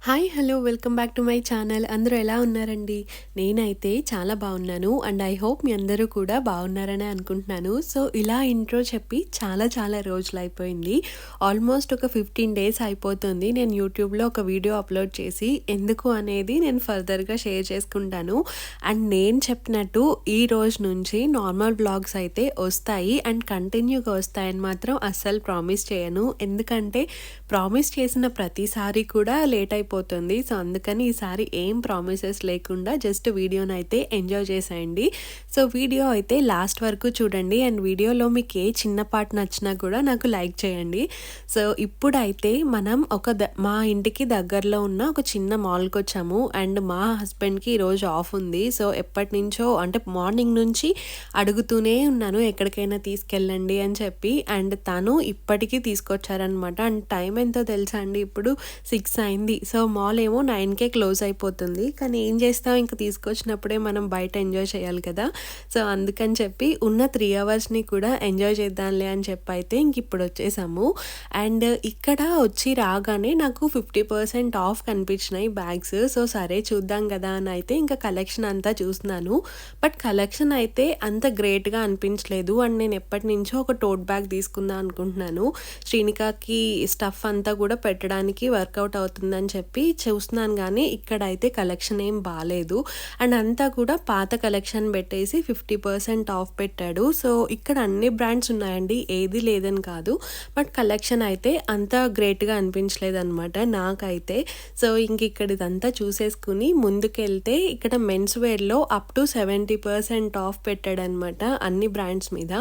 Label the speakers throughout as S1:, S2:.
S1: Hi hello welcome back to my channel. అందరూ ఎలా ఉన్నారండి? నేనైతే చాలా బాగున్నాను అండ్ ఐ హోప్ మీ అందరూ కూడా బాగున్నారనే అనుకుంటున్నాను. సో ఇలా ఇంట్రో చెప్పి చాలా రోజులు అయిపోయింది. ఆల్మోస్ట్ ఒక 15 డేస్ అయిపోతుంది నేను యూట్యూబ్లో ఒక వీడియో అప్లోడ్ చేసి. ఎందుకు అనేది నేను ఫర్దర్గా షేర్ చేసుకుంటాను. అండ్ నేను చెప్పినట్టు ఈ రోజు నుంచి నార్మల్ బ్లాగ్స్ అయితే వస్తాయి అండ్ కంటిన్యూగా వస్తాయని మాత్రం అస్సలు ప్రామిస్ చేయను. ఎందుకంటే ప్రామిస్ చేసిన ప్రతిసారి కూడా లేట్ అయిపోతుంది. సో అందుకని ఈసారి ఏం ప్రామిసెస్ లేకుండా జస్ట్ వీడియోని అయితే ఎంజాయ్ చేసేయండి. సో వీడియో అయితే లాస్ట్ వరకు చూడండి అండ్ వీడియోలో మీకు ఏ చిన్న పార్ట్ నచ్చినా కూడా నాకు లైక్ చేయండి. సో ఇప్పుడైతే మనం మా ఇంటికి దగ్గరలో ఉన్న ఒక చిన్న మాల్కి వచ్చాము అండ్ మా హస్బెండ్కి ఈరోజు ఆఫ్ ఉంది. సో ఎప్పటి నుంచో అంటే మార్నింగ్ నుంచి అడుగుతూనే ఉన్నాను ఎక్కడికైనా తీసుకెళ్ళండి అని చెప్పి. అండ్ తను ఇప్పటికీ తీసుకొచ్చారనమాట. అండ్ టైం ఎంతో తెలుసా అండి, ఇప్పుడు 6 అయింది. సో మాల్ ఏమో 9కే క్లోజ్ అయిపోతుంది. కానీ ఏం చేస్తాం, ఇంకా తీసుకొచ్చినప్పుడే మనం బయట ఎంజాయ్ చేయాలి కదా. సో అందుకని చెప్పి ఉన్న 3 అవర్స్ని కూడా ఎంజాయ్ చేద్దాంలే అని చెప్పి అయితే ఇంక ఇప్పుడు వచ్చేసాము. అండ్ ఇక్కడ వచ్చి రాగానే నాకు 50% ఆఫ్ కనిపించినాయి బ్యాగ్స్. సో సరే చూద్దాం కదా అని అయితే ఇంకా కలెక్షన్ అంతా చూస్తున్నాను. బట్ కలెక్షన్ అయితే అంత గ్రేట్గా అనిపించలేదు. అండ్ నేను ఎప్పటి నుంచో ఒక టోట్ బ్యాగ్ తీసుకుందాం అనుకుంటున్నాను. శ్రీనికాకి స్టఫ్ అంతా కూడా పెట్టడానికి వర్కౌట్ అవుతుందని చెప్పి చూస్తున్నాను. కానీ ఇక్కడైతే కలెక్షన్ ఏం బాగాలేదు అండ్ అంతా కూడా పాత కలెక్షన్ పెట్టేసి 50% ఆఫ్ పెట్టాడు. సో ఇక్కడ అన్ని బ్రాండ్స్ ఉన్నాయండి, ఏది లేదని కాదు. బట్ కలెక్షన్ అయితే అంత గ్రేట్గా అనిపించలేదు అనమాట నాకైతే. సో ఇంక ఇక్కడ ఇదంతా చూసేసుకుని ముందుకెళ్తే ఇక్కడ మెన్స్ వేర్లో అప్ టు 70% ఆఫ్ పెట్టాడనమాట అన్ని బ్రాండ్స్ మీద.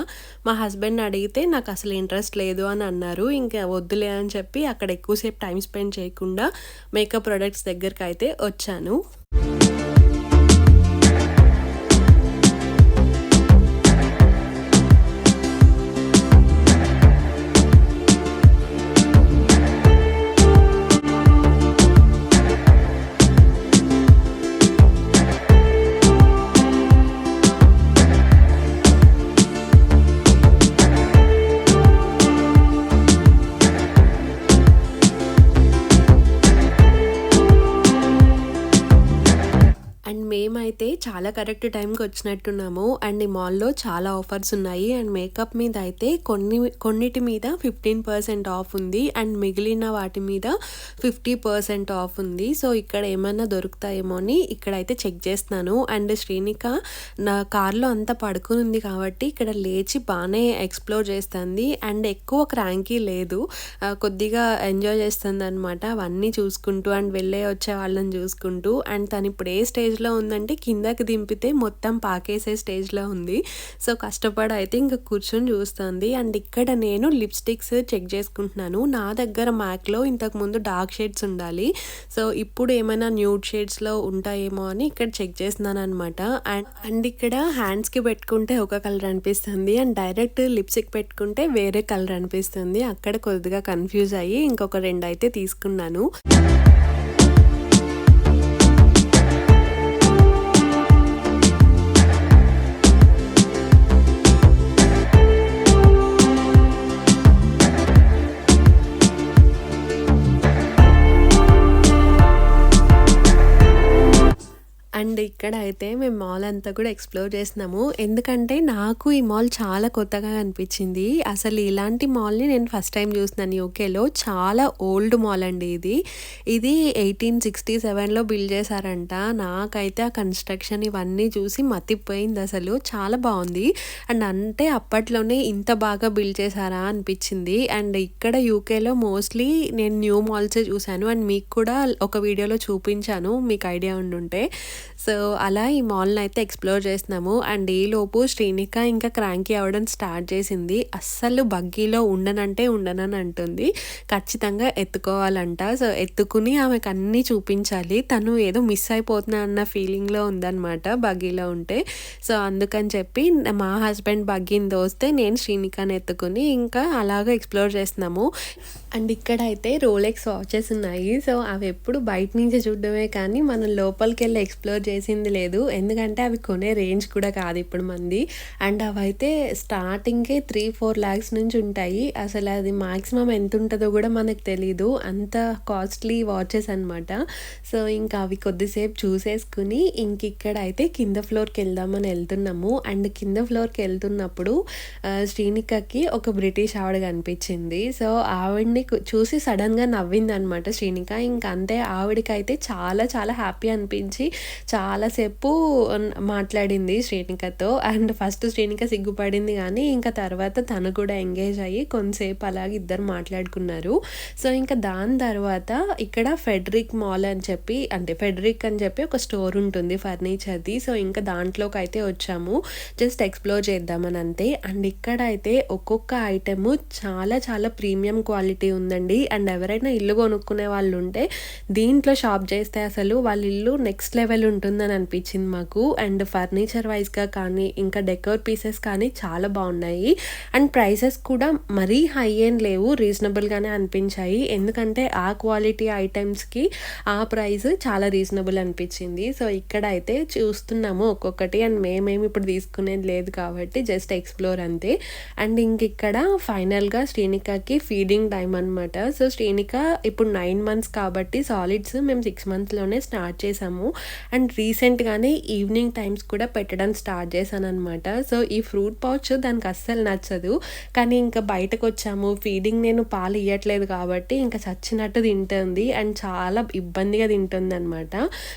S1: మా హస్బెండ్ అడిగితే నాకు అసలు ఇంట్రెస్ట్ లేదు అని అన్నారు. ఇంకా వద్దులే అని చెప్పి అక్కడ ఎక్కువసేపు టైం స్పెండ్ చేయకుండా మేకప్ ప్రొడక్ట్స్ దగ్గరికి అయితే వచ్చాను. మేమైతే చాలా కరెక్ట్ టైంకి వచ్చినట్టున్నాము. అండ్ ఈ మాల్లో చాలా ఆఫర్స్ ఉన్నాయి. అండ్ మేకప్ మీద అయితే కొన్నిటి మీద 15% ఆఫ్ ఉంది అండ్ మిగిలిన వాటి మీద 50% ఆఫ్ ఉంది. సో ఇక్కడ ఏమైనా దొరుకుతాయేమో అని ఇక్కడైతే చెక్ చేస్తున్నాను. అండ్ శ్రీనిక నా కార్లో అంతా పడుకుని ఉంది కాబట్టి ఇక్కడ లేచి బాగానే ఎక్స్ప్లోర్ చేస్తుంది అండ్ ఎక్కువ క్రాంకీ లేదు, కొద్దిగా ఎంజాయ్ చేస్తుంది అనమాట. అవన్నీ చూసుకుంటూ అండ్ వెళ్ళే వచ్చే వాళ్ళని చూసుకుంటూ. అండ్ తను ఇప్పుడు ఏ స్టేజ్లో ఉందంటే కిందకి దింపితే మొత్తం పాకేసే స్టేజ్లో ఉంది. సో కష్టపడి అయితే ఇంకా కూర్చొని చూస్తుంది. అండ్ ఇక్కడ నేను లిప్స్టిక్స్ చెక్ చేసుకుంటున్నాను. నా దగ్గర మ్యాక్లో ఇంతకుముందు డార్క్ షేడ్స్ ఉండాలి. సో ఇప్పుడు ఏమైనా న్యూడ్ షేడ్స్లో ఉంటాయేమో అని ఇక్కడ చెక్ చేస్తున్నాను అనమాట. అండ్ ఇక్కడ హ్యాండ్స్కి పెట్టుకుంటే ఒక కలర్ అనిపిస్తుంది అండ్ డైరెక్ట్ లిప్స్టిక్ పెట్టుకుంటే వేరే కలర్ అనిపిస్తుంది. అక్కడ కొద్దిగా కన్ఫ్యూజ్ అయ్యి ఇంకొక 2 అయితే తీసుకున్నాను. అండ్ ఇక్కడ అయితే మేము మాల్ అంతా కూడా ఎక్స్ప్లోర్ చేసినాము. ఎందుకంటే నాకు ఈ మాల్ చాలా కొత్తగా అనిపించింది. అసలు ఇలాంటి మాల్ని నేను ఫస్ట్ టైం చూస్తున్నాను యూకేలో. చాలా ఓల్డ్ మాల్ అండి ఇది. 1867లో బిల్డ్ చేశారంట. నాకైతే ఆ కన్స్ట్రక్షన్ ఇవన్నీ చూసి మతిపోయింది అసలు. చాలా బాగుంది. అండ్ అంటే అప్పట్లోనే ఇంత బాగా బిల్డ్ చేశారా అనిపించింది. అండ్ ఇక్కడ యూకేలో మోస్ట్లీ నేను న్యూ మాల్సే చూశాను అండ్ మీకు కూడా ఒక వీడియోలో చూపించాను, మీకు ఐడియా ఉండుంటే. సో అలా ఈ మాల్ని అయితే ఎక్స్ప్లోర్ చేస్తున్నాము. అండ్ ఈలోపు శ్రీనిక ఇంకా క్రాంకీ అవ్వడం స్టార్ట్ చేసింది. అస్సలు బగ్గీలో ఉండనని అంటుంది. ఖచ్చితంగా ఎత్తుకోవాలంట. సో ఎత్తుకుని ఆమెకు అన్నీ చూపించాలి. తను ఏదో మిస్ అయిపోతున్నా అన్న ఫీలింగ్లో ఉందన్నమాట బగ్గీలో ఉంటే. సో అందుకని చెప్పి మా హస్బెండ్ బగ్గీని దోస్తే నేను శ్రీనికాని ఎత్తుకుని ఇంకా అలాగా ఎక్స్ప్లోర్ చేస్తున్నాము. అండ్ ఇక్కడైతే రోలెక్స్ వాచెస్ ఉన్నాయి. సో అవి ఎప్పుడు బయట నుంచి చూడడమే కానీ మనం లోపలికి వెళ్ళి ఎక్స్ప్లోర్ చేసింది లేదు. ఎందుకంటే అవి కొనే రేంజ్ కూడా కాదు ఇప్పుడు మంది. అండ్ అవైతే స్టార్టింగే 3-4 లాక్స్ నుంచి ఉంటాయి. అసలు అది మాక్సిమం ఎంతుంటదో గూడా మనకు తెలీదు. అంత కాస్ట్‌లీ వాచెస్ అనమాట. సో, ఇంకా అవి కొద్దిసేపు చూసేసుకొని ఇంకిక్కడైతే కింద ఫ్లోర్‌కెళ్దామని ఎళ్తున్నాము. అండ్ కింద ఫ్లోర్‌కెళ్తున్నప్పుడు శ్రీనికకి ఒక బ్రిటిష్ ఆవిడ కనిపించింది. సో, ఆవిడని చూసి సడెన్‌గా నవ్విందనమాట శ్రీనిక. ఇంక అంతే ఆవిడకైతే చాలా చాలా హ్యాపీ అనిపించి చాలాసేపు మాట్లాడింది శ్రీనికతో. అండ్ ఫస్ట్ శ్రీనిక సిగ్గుపడింది గానీ, ఇంకా తర్వాత తను కూడా ఎంగేజ్ అయ్యి కొంతసేపు అలాగే ఇద్దరు మాట్లాడుకున్నారు. సో, ఇంకా దాని తర్వాత ఇక్కడ ఫెడరిక్ మాల్ అని చెప్పి అంటే ఫెడరిక్ అని చెప్పి ఒక స్టోర్ ఉంటుంది ఫర్నిచర్‌ది. సో, ఇంకా దాంట్లోకైతే వచ్చాము. జస్ట్ ఎక్స్‌ప్లోర్ చేద్దామని అంతే. అండ్ ఇక్కడైతే ఒక్కొక్క ఐటెము చాలా చాలా ప్రీమియం క్వాలిటీ ఉందండి. అండ్ ఎవరైనా ఇల్లు కొనుక్కునే వాళ్ళుంటే దీంట్లో షాప్ చేస్తే అసలు వాళ్ళ ఇల్లు నెక్స్ట్ లెవెల్ ఉంటుందని అనిపించింది మాకు. అండ్ ఫర్నిచర్ వైస్‌గా కానీ, ఇంకా డెకోర్ పీసెస్ కానీ చాలా బాగున్నాయి. అండ్ ప్రైసెస్ కూడా మరీ హై ఏం లేవు. రీజనబుల్‌గానే అనిపించాయి. ఎందుకంటే ఆ క్వాలిటీ ఐటెమ్స్‌కి ఆ ప్రైస్ చాలా రీజనబుల్ అనిపించింది. సో, ఇక్కడైతే చూస్తున్నాము ఒక్కొక్కటి. అండ్ మేమేమి ఇప్పుడు తీసుకునేది లేదు కాబట్టి జస్ట్ ఎక్స్‌ప్లోర్ అంతే. అండ్ ఇంకిక్కడ ఫైనల్‌గా శ్రీనికకి ఫీడింగ్ టైమ్ అనమాట. సో, శ్రీనిక ఇప్పుడు 9 మంత్స్ కాబట్టి సాలిడ్స్ మేము 6 మంత్స్‌లోనే స్టార్ట్ చేసాము. అండ్ రీసెంట్‌గానే ఈవినింగ్ టైమ్స్ కూడా పెట్టడం స్టార్ట్ చేశాననమాట. సో, ఈ ఫ్రూట్ పౌచ్ దానికి అస్సలు నచ్చదు. కానీ ఇంకా బయటకొచ్చాము. ఫీడింగ్ నేను పాలు ఇయ్యట్లేదు కాబట్టి ఇంకా చచ్చినట్టు తింటుంది. అండ్ చాలా ఇబ్బందిగా తింటుందనమాట.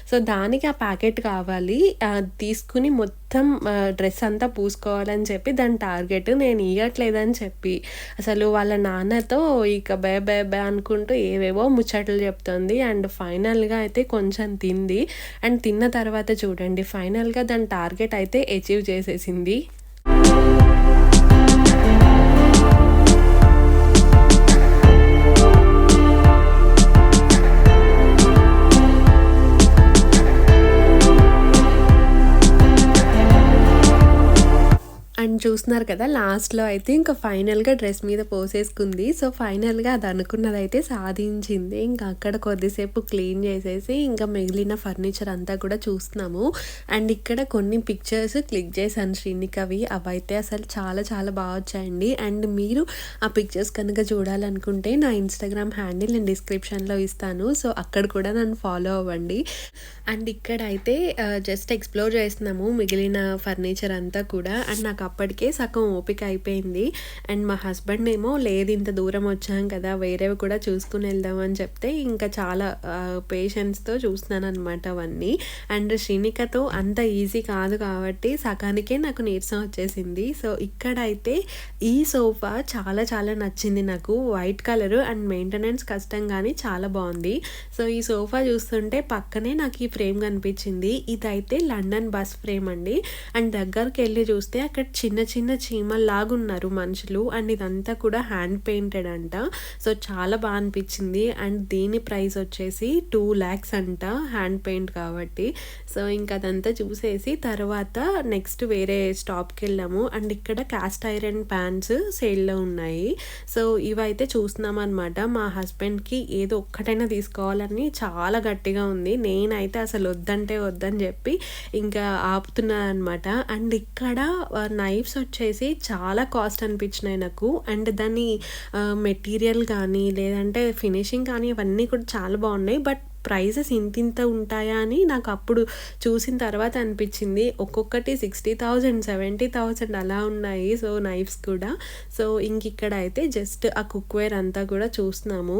S1: సో, దానికి ఆ ప్యాకెట్ కావాలి. తీసుకుని మొత్తం డ్రెస్ అంతా పూసుకోవాలని చెప్పి దాని టార్గెట్. నేను ఇయ్యట్లేదని చెప్పి అసలు వాళ్ళ నాన్నతో ఇక బే బే బే అనుకుంటూ ఏవేవో ముచ్చట్లు చెప్తుంది. అండ్ ఫైనల్‌గా అయితే కొంచెం తింది. అండ్ తిన్న తర్వాత చూడండి ఫైనల్‌గా దాని టార్గెట్ అయితే అచీవ్ చేసేసింది. అండ్ చూస్తున్నారు కదా లాస్ట్‌లో అయితే ఇంకా ఫైనల్‌గా డ్రెస్ మీద పోసేసుకుంది. సో, ఫైనల్‌గా అది అనుకున్నదైతే సాధించింది. ఇంకా అక్కడ కొద్దిసేపు క్లీన్ చేసేసి ఇంకా మిగిలిన ఫర్నిచర్ అంతా కూడా చూస్తున్నాము. అండ్ ఇక్కడ కొన్ని పిక్చర్స్ క్లిక్ చేశాను శ్రీనికవి. అవైతే అసలు చాలా చాలా బాగా వచ్చాయండి. అండ్ మీరు ఆ పిక్చర్స్ కనుక చూడాలనుకుంటే నా ఇన్‌స్టాగ్రామ్ హ్యాండిల్ నేను డిస్క్రిప్షన్‌లో ఇస్తాను. సో, అక్కడ కూడా నన్ను ఫాలో అవ్వండి. అండ్ ఇక్కడైతే జస్ట్ ఎక్స్‌ప్లోర్ చేస్తున్నాము మిగిలిన ఫర్నిచర్ అంతా కూడా. అండ్ నాకు అప్పటికే సగం ఓపిక అయిపోయింది. అండ్ మా హస్బెండ్ ఏమో లేదు ఇంత దూరం వచ్చాం కదా వేరేవి కూడా చూసుకుని వెళ్దాం అని చెప్తే ఇంకా చాలా పేషెన్స్‌తో చూస్తున్నాననమాట అవన్నీ. అండ్ శ్రీనికతో అంత ఈజీ కాదు కాబట్టి సగానికే నాకు నీరసం వచ్చేసింది. సో, ఇక్కడైతే ఈ సోఫా చాలా చాలా నచ్చింది నాకు. వైట్ కలరు అండ్ మెయింటెనెన్స్ కష్టం కానీ చాలా బాగుంది. సో, ఈ సోఫా చూస్తుంటే పక్కనే నాకు ఈ ఫ్రేమ్ కనిపించింది. ఇదైతే లండన్ బస్ ఫ్రేమ్ అండి. అండ్ దగ్గరికి వెళ్ళి చూస్తే అక్కడ చిన్న చిన్న చీమల్లాగున్నారు మనుషులు. అండ్ ఇదంతా కూడా హ్యాండ్ పెయింటెడ్ అంట. సో, చాలా బాగా అనిపించింది. అండ్ దీని ప్రైస్ వచ్చేసి 2 lakhs అంట హ్యాండ్ పెయింట్ కాబట్టి. సో, ఇంకా అదంతా చూసేసి తర్వాత నెక్స్ట్ వేరే స్టాప్‌కి వెళ్ళాము. అండ్ ఇక్కడ కాస్ట్ ఐరన్ ప్యాన్స్ సేల్‌లో ఉన్నాయి. సో, ఇవైతే చూస్తున్నామన్నమాట. మా హస్బెండ్‌కి ఏదో ఒక్కటైనా తీసుకోవాలని చాలా గట్టిగా ఉంది. నేనైతే అసలు వద్దంటే వద్దని చెప్పి ఇంకా ఆపుతున్నాను అనమాట. అండ్ ఇక్కడ నైఫ్స్ వచ్చేసి చాలా కాస్ట్ అనిపించినాయి నాకు. అండ్ దాని మెటీరియల్ కానీ లేదంటే ఫినిషింగ్ కానీ ఇవన్నీ కూడా చాలా బాగున్నాయి. బట్ ప్రైజెస్ ఇంతింత ఉంటాయా అని నాకు అప్పుడు చూసిన తర్వాత అనిపించింది. ఒక్కొక్కటి 60,000 70,000 అలా ఉన్నాయి. సో, నైఫ్స్ కూడా. సో, ఇంకిక్కడ అయితే జస్ట్ ఆ కుక్వేర్ అంతా కూడా చూస్తున్నాము.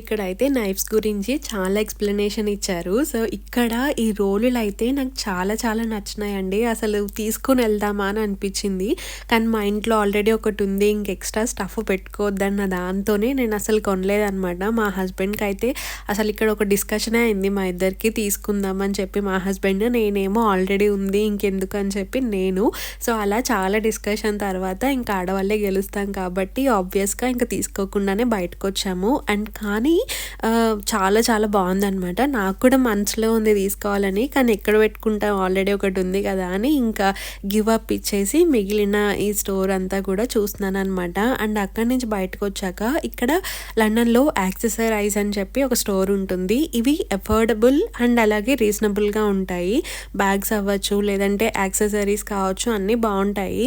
S1: ఇక్కడైతే నైఫ్స్ గురించి చాలా ఎక్స్‌ప్లనేషన్ ఇచ్చారు. సో, ఇక్కడ ఈ రోలులైతే నాకు చాలా చాలా నచ్చినాయండి. అసలు తీసుకొనెళ్దామా అని అనిపిచ్చింది. కానీ మా ఇంట్లో ఆల్రెడీ ఒకటుంది. ఇంక ఎక్స్‌ట్రా స్టఫ్ పెట్టుకోవద్దన్న దాంతోనే నేనసలు కొనలేదనమాట. మా హస్బెండ్‌కైతే అసలిక్కడ ఒక డిస్కషనే అయింది మా ఇద్దరికి. తీసుకుందాం అని చెప్పి మా హస్బెండ్, నేనేమో ఆల్రెడీ ఉంది ఇంకెందుకని చెప్పి నేను. సో, అలా చాలా డిస్కషన్ తర్వాత ఇంకా ఆడవాళ్ళే గెలుస్తాం కాబట్టి ఆబ్వియస్‌గా ఇంక తీసుకోకుండానే బయటకొచ్చాము. అండ్ కానీ చాలా చాలా బావుందనమాట. నాకు కూడా మనసులో ఉంది తీసుకోవాలని. కానీ ఎక్కడ పెట్టుకుంటాం, ఆల్రెడీ ఒకటుంది కదా అని ఇంకా గివ్ అప్ ఇచ్చేసి మిగిలిన ఈ స్టోర్ అంతా కూడా చూస్తున్నాననమాట. అండ్ అక్కడి నుంచి బయటకొచ్చాక ఇక్కడ లండన్‌లో యాక్సెసరైజ్ అని చెప్పి ఒక స్టోర్ ఉంటుంది. ఇవి అఫోర్డబుల్ అండ్ అలాగే రీజనబుల్‌గా ఉంటాయి. బ్యాగ్స్ అవ్వచ్చు, లేదంటే యాక్సెసరీస్ కావచ్చు, అన్నీ బావుంటాయి.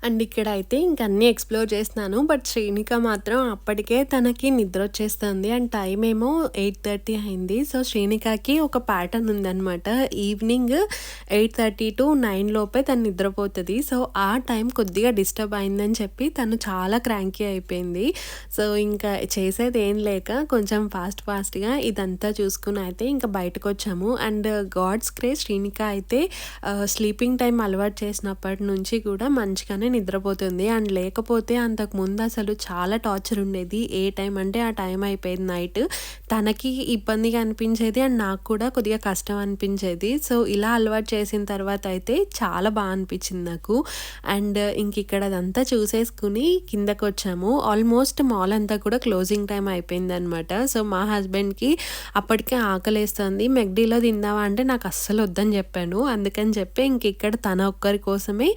S1: అండ్ ఇక్కడైతే ఇంక అన్నీ ఎక్స్‌ప్లోర్ చేస్తున్నాను. బట్ శ్రీనిక మాత్రం అప్పటికే తనకి నిద్రొచ్చేస్తుంది. అండ్ టైం ఏమో 8:30 అయింది. సో, శ్రీనికకి ఒక ప్యాటర్న్ ఉందనమాట. ఈవినింగ్ 8:30-9 లోపే తను నిద్రపోతది. సో, ఆ టైం కొద్దిగా డిస్టర్బ్ అయిందని చెప్పి తను చాలా క్రాంకీ అయిపోయింది. సో, ఇంకా చేసేదేం లేక కొంచెం ఫాస్ట్‌గా ఇదంతా చూసుకొని అయితే ఇంక బయటకొచ్చాము. అండ్ గాడ్స్ గ్రేస్ శ్రీనిక అయితే స్లీపింగ్ టైమ్ అలవాటు చేసినప్పటి నుంచి కూడా మంచిగానే నిద్రపోతుంది. అండ్ లేకపోతే అంతకుముందు అసలు చాలా టార్చర్ ఉండేది. ఏ టైం అంటే ఆ టైం అయిపోయేది నైట్. తనకి ఇబ్బందిగా అనిపించేది అండ్ నాకు కూడా కొద్దిగా కష్టం అనిపించేది. సో, ఇలా అలవాటు చేసిన తర్వాత అయితే చాలా అనిపించింది నాకు. అండ్ ఇక్కడ అదంతా చూసేసుకుని కిందకొచ్చాము. ఆల్మోస్ట్ మాల్ అంతా కూడా క్లోజింగ్ టైం అయిపోయిందనమాట. సో, మా హస్బెండ్‌కి అప్పటికే ఆకలేస్తుంది. మెక్‌డీలో తిందామా అంటే నాకు అస్సలు వద్దని చెప్పాను. అందుకని చెప్పి ఇక్కడ తన ఒక్కరి కోసమే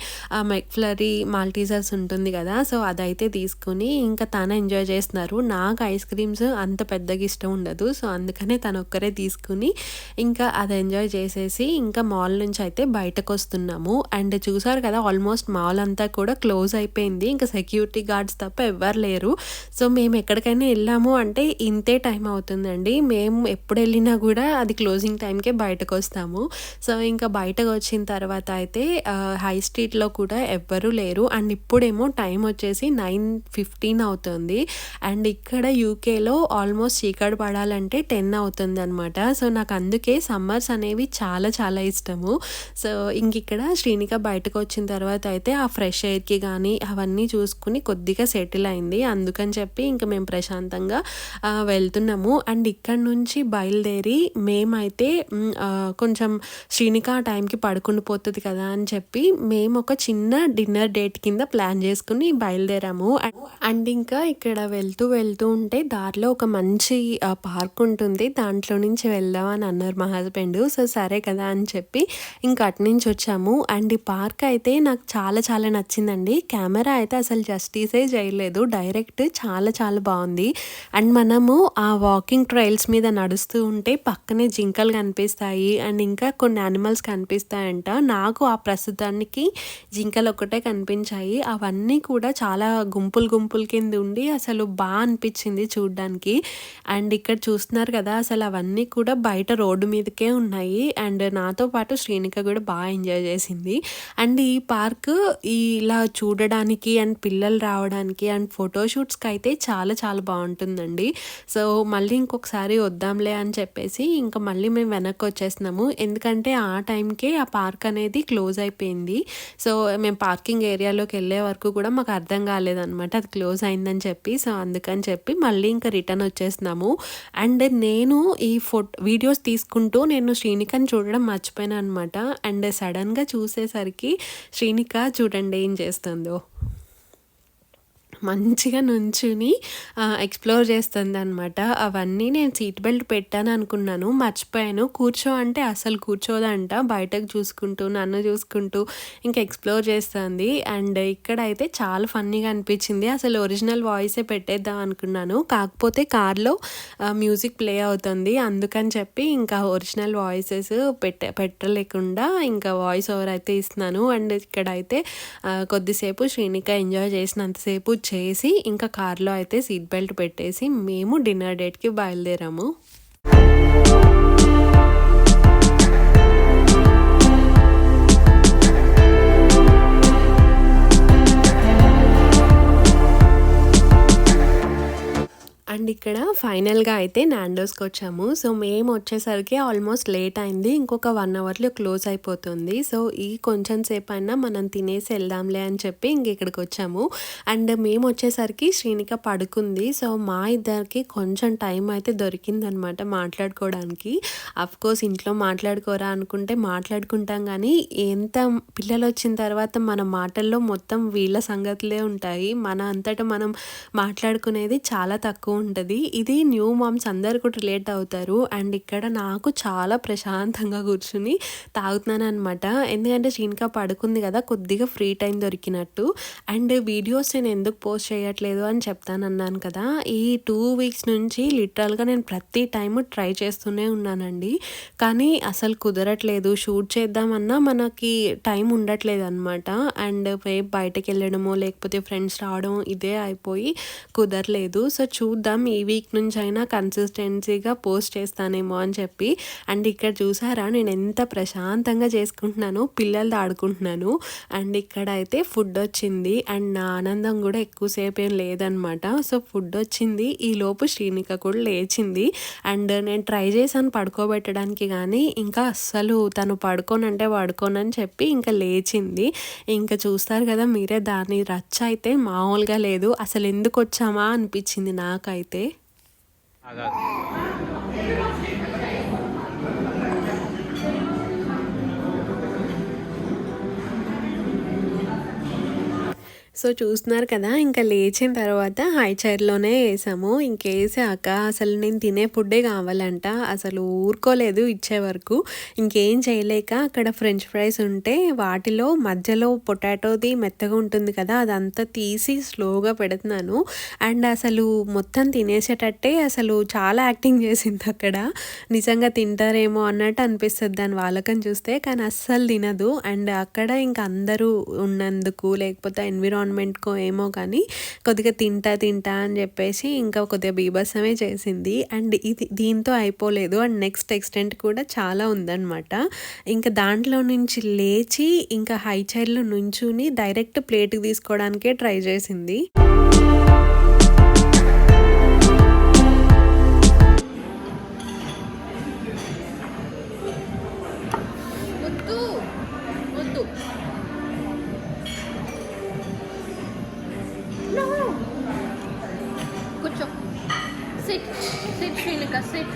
S1: మెక్‌ఫ్లరీ మాల్టీజర్స్ ఉంటుంది కదా! సో, అదైతే తీసుకొని ఇంకా తను ఎంజాయ్ చేస్తున్నారు. నాకు ఐస్ క్రీమ్స్ అంత పెద్దగా ఇష్టం ఉండదు. సో, అందుకనే తనొక్కరే తీసుకొని ఇంకా అది ఎంజాయ్ చేసేసి ఇంకా మాల్ నుంచి అయితే బయటకొస్తున్నాము. అండ్ చూసారు కదా, ఆల్మోస్ట్ మాల్ అంతా కూడా క్లోజ్ అయిపోయింది. ఇంకా సెక్యూరిటీ గార్డ్స్ తప్ప ఎవ్వరు లేరు. సో, మేము ఎక్కడికైనా వెళ్ళాము అంటే ఇంతే టైం అవుతుందండి. మేము ఎప్పుడెళ్ళినా కూడా అది క్లోజింగ్ టైంకే బయటకొస్తాము. సో, ఇంకా బయటకొచ్చిన తర్వాత అయితే హై స్ట్రీట్‌లో కూడా ఎవ్వరూ లేరు. అండ్ ఇప్పుడేమో టైం వచ్చేసి 9:15 అవుతుంది. అండ్ ఇక్కడ యూకేలో ఆల్మోస్ట్ చీకటి పడాలంటే 10 అవుతుందనమాట. సో, నాకు అందుకే సమ్మర్స్ అనేవి చాలా చాలా ఇష్టము. సో, ఇక్కడ శ్రీనిక బయటకొచ్చిన తర్వాత అయితే ఆ ఫ్రెష్ ఎయిర్‌కి కానీ అవన్నీ చూసుకుని కొద్దిగా సెటిల్ అయింది. అందుకని చెప్పి మేము ప్రశాంతంగా వెళ్తున్నాము. అండ్ ఇక్కడ నుంచి బయలుదేరి మేమైతే కొంచెం శ్రీనిక ఆ టైంకి పడుకుండి పోతది కదా అని చెప్పి మేము ఒక చిన్న డిన్నర్ డేట్ కింద ప్లాన్ చేసుకుని బయలుదేరాము. అండ్ ఇంకా ఇక్కడ వెళ్తూ ఉంటే దారిలో ఒక మంచి పార్క్ ఉంటుంది. దాంట్లో నుంచి వెళ్దాం అని అన్నారు మా హస్బెండ్. సో, సరే కదా అని చెప్పి ఇంకా అటు నుంచి వచ్చాము. అండ్ ఈ పార్క్ అయితే నాకు చాలా చాలా నచ్చిందండి. కెమెరా అయితే అసలు జస్టిసే చేయలేదు. డైరెక్ట్ చాలా చాలా బాగుంది. అండ్ మనము ఆ వాకింగ్ ట్రైల్స్ మీద నడుస్తూ ఉంటే పక్కనే జింకలు కనిపిస్తాయి. అండ్ ఇంకా కొన్ని యానిమల్స్ కనిపిస్తాయంట. నాకు ఆ ప్రస్తుతానికి జింకలు ఒక్కటే కనిపించాయి. అవన్నీ కూడా చాలా గుంపులు కింద ఉండి అసలు అనిపించింది చూడ్డానికి. అండ్ ఇక్కడ చూస్తున్నారు కదా, అసలు అవన్నీ కూడా బయట రోడ్డు మీదకే ఉన్నాయి. అండ్ నాతో పాటు శ్రీనిక కూడా ఎంజాయ్ చేసింది. అండ్ ఈ పార్క్ ఇలా చూడడానికి అండ్ పిల్లలు రావడానికి అండ్ ఫోటోషూట్స్కి అయితే చాలా చాలా బాగుంటుందండి. సో, మళ్ళీ ఇంకొకసారి వద్దాంలే అని చెప్పేసి ఇంకా మళ్ళీ మేము వెనక్కి వచ్చేస్తున్నాము. ఎందుకంటే ఆ టైంకే ఆ పార్క్ అనేది క్లోజ్ అయిపోయింది. సో, మేము పార్కింగ్ ఏరియాలోకి వెళ్ళే వరకు కూడా మాకు అర్థం కాలేదనమాట అది క్లోజ్ అయిందని చెప్పి. సో, అందుకని చెప్పి మళ్ళీ ఇంకా రిటర్న్ వచ్చేస్తున్నాము. అండ్ నేను ఈ వీడియోస్ తీసుకుంటూ నేను శ్రీనికని చూడడం మర్చిపోయాను అనమాట. అండ్ సడన్గా చూసేసరికి శ్రీనిక చూడండి ఏం చేస్తుందో. మంచిగా నుంచుని ఎక్స్‌ప్లోర్ చేస్తుందనమాట. అవన్నీ నేను సీట్ బెల్ట్ పెట్టాననుకున్నాను. మర్చిపోయాను. కూర్చో అంటే అస్సలు కూర్చోదంట. బయటకు చూసుకుంటూ, నన్ను చూసుకుంటూ ఇంకా ఎక్స్‌ప్లోర్ చేస్తుంది. అండ్ ఇక్కడైతే చాలా ఫన్నీగా అనిపించింది. అసలు ఒరిజినల్ వాయిసే పెట్టేద్దాం అనుకున్నాను. కాకపోతే కార్‌లో మ్యూజిక్ ప్లే అవుతుంది. అందుకని చెప్పి ఇంకా ఒరిజినల్ వాయిసెస్ పెట్టలేకుండా ఇంకా వాయిస్ ఓవర్ అయితే ఇస్తున్నాను. అండ్ ఇక్కడైతే కొద్దిసేపు శ్రీనిక ఎంజాయ్ చేసినంతసేపు చేసి ఇంకా కార్లో అయితే సీట్ బెల్ట్ పెట్టేసి మేము డిన్నర్ డేట్‌కి బయలుదేరాము. అండ్ ఇక్కడ ఫైనల్‌గా అయితే నాండోస్‌కొచ్చాము. సో, మేమొచ్చేసరికి ఆల్మోస్ట్ లేట్ అయింది. ఇంకొక 1 అవర్‌లో క్లోజ్ అయిపోతుంది. సో, ఈ కొంచెం సేపైనా మనం తినేసి ఎళ్దాంలే అని చెప్పి ఇక్కడికొచ్చాము. అండ్ మేమొచ్చేసరికి శ్రీనిక పడుకుంది. సో, మా ఇద్దరికి కొంచెం టైం అయితే దొరికిందనమాట మాట్లాడుకోవడానికి. అఫ్‌కోర్స్ ఇంట్లో మాట్లాడుకోరా అనుకుంటే మాట్లాడుకుంటాం గానీ, ఎంత పిల్లలొచ్చిన తర్వాత మన మాటల్లో మొత్తం వీళ్ళ సంగతులే ఉంటాయి. మన అంతట మనం మాట్లాడుకునేది చాలా తక్కువ ఉంటది. ఇది న్యూ మామ్స్ అందరూ కూడా రిలేట్ అవుతారు. అండ్ ఇక్కడ నాకు చాలా ప్రశాంతంగా కూర్చొని తాగుతున్నాననమాట. ఎందుకంటే శ్రీనిక పడుకుంది కదా! కొద్దిగా ఫ్రీ టైం దొరికినట్టు. అండ్ వీడియోస్ నేను ఎందుకు పోస్ట్ చేయట్లేదు అని చెప్తానన్నాను కదా! ఈ 2 వీక్స్ నుంచి లిటరల్‌గా నేను ప్రతి టైము ట్రై చేస్తూనే ఉన్నానండి. కానీ అసలు కుదరట్లేదు. షూట్ చేద్దామన్నా మనకి టైం ఉండట్లేదనమాట. అండ్ బయటకెళ్ళడమో లేకపోతే ఫ్రెండ్స్ రావడం ఇదే అయిపోయి కుదరలేదు. సో, చూద్దాం ఈ వీక్ నుంచైనా కన్సిస్టెన్సీగా పోస్ట్ చేస్తానేమో అని చెప్పి. అండ్ ఇక్కడ చూసారా నేను ఎంత ప్రశాంతంగా చేసుకుంటున్నానో, పిల్లలతో ఆడుకుంటున్నాను. అండ్ ఇక్కడైతే ఫుడ్ వచ్చింది. అండ్ నా ఆనందం కూడా ఎక్కువసేపు ఏం లేదనమాట. సో, ఫుడ్ వచ్చింది. ఈలోపు శ్రీనిక కూడా లేచింది. అండ్ నేను ట్రై చేశాను పడుకోబెట్టడానికి కానీ ఇంకా అస్సలు తను పడుకోనంటే పడుకోనని చెప్పి ఇంకా లేచింది. ఇంకా చూస్తారు కదా మీరే, దాని రచ్చ అయితే మామూలుగా లేదు. అసలు ఎందుకు వచ్చామా అనిపించింది నాకైతే. సో, చూస్తున్నారు కదా! ఇంకా లేచిన తర్వాత హై చైర్‌లోనే ఏసాము. ఇంకేసాక అసలు నేను తినే ఫుడ్డే కావాలంట. అసలు ఊరుకోలేదు ఇచ్చే వరకు. ఇంకేం చేయలేక అక్కడ ఫ్రెంచ్ ఫ్రైస్ ఉంటే వాటిలో మధ్యలో పొటాటోది మెత్తగా ఉంటుంది కదా! అదంతా తీసి స్లోగా పెడుతున్నాను. అండ్ అసలు మొత్తం తినేసేటట్టే అసలు చాలా యాక్టింగ్ చేసింది అక్కడ. నిజంగా తింటారేమో అన్నట్టు అనిపిస్తది దాని వాలకం చూస్తే. కానీ అస్సలు తినదు. అండ్ అక్కడ ఇంక అందరూ ఉన్నందుకు లేకపోతే ఎన్విరాన్మెంట్‌కో ఏమో కానీ కొద్దిగా తింటా అని చెప్పేసి ఇంకా కొద్దిగా బీభత్సమే చేసింది. అండ్ దీంతో అయిపోలేదు. అండ్ నెక్స్ట్ ఎక్స్టెంట్ కూడా చాలా ఉందనమాట. ఇంకా దాంట్లో నుంచి లేచి ఇంకా హై చైర్‌లో నుంచుని డైరెక్ట్ ప్లేట్‌కి తీసుకోవడానికే ట్రై చేసింది.
S2: కూర్చో. SIT Srinika SIT.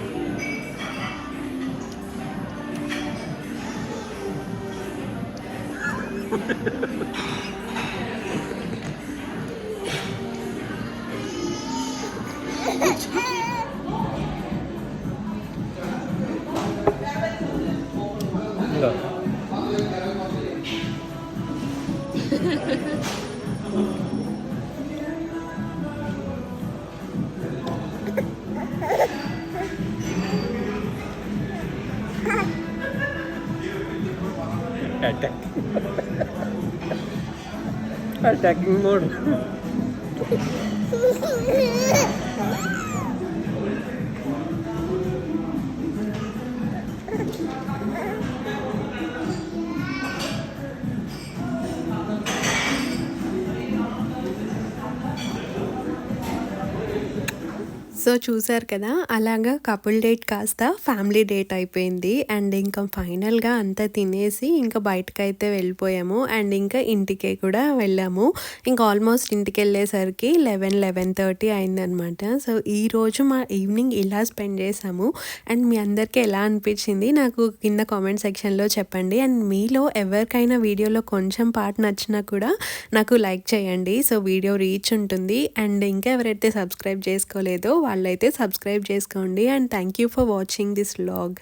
S3: Attacking mode.
S1: So చూసారు కదా, అలాగా కపుల్ డేట్ కాస్త ఫ్యామిలీ డేట్ అయిపోయింది. అండ్ ఇంకా ఫైనల్గా అంతా తినేసి ఇంకా బయటకైతే వెళ్ళిపోయాము. అండ్ ఇంకా ఇంటికి కూడా వెళ్ళాము. ఇంకా ఆల్మోస్ట్ ఇంటికి వెళ్ళేసరికి 11:30 అయిందనమాట. సో ఈరోజు మా ఈవినింగ్ ఇలా స్పెండ్ చేసాము. అండ్ మీ అందరికీ ఎలా అనిపించింది నాకు కింద కామెంట్ సెక్షన్లో చెప్పండి. అండ్ మీలో ఎవరికైనా వీడియోలో కొంచెం పార్ట్ నచ్చినా కూడా నాకు లైక్ చేయండి. సో వీడియో రీచ్ ఉంటుంది. అండ్ ఇంకా ఎవరైతే సబ్స్క్రైబ్ చేసుకోలేదో వాళ్ళైతే సబ్స్క్రైబ్ చేసుకోండి. And thank you for watching this vlog.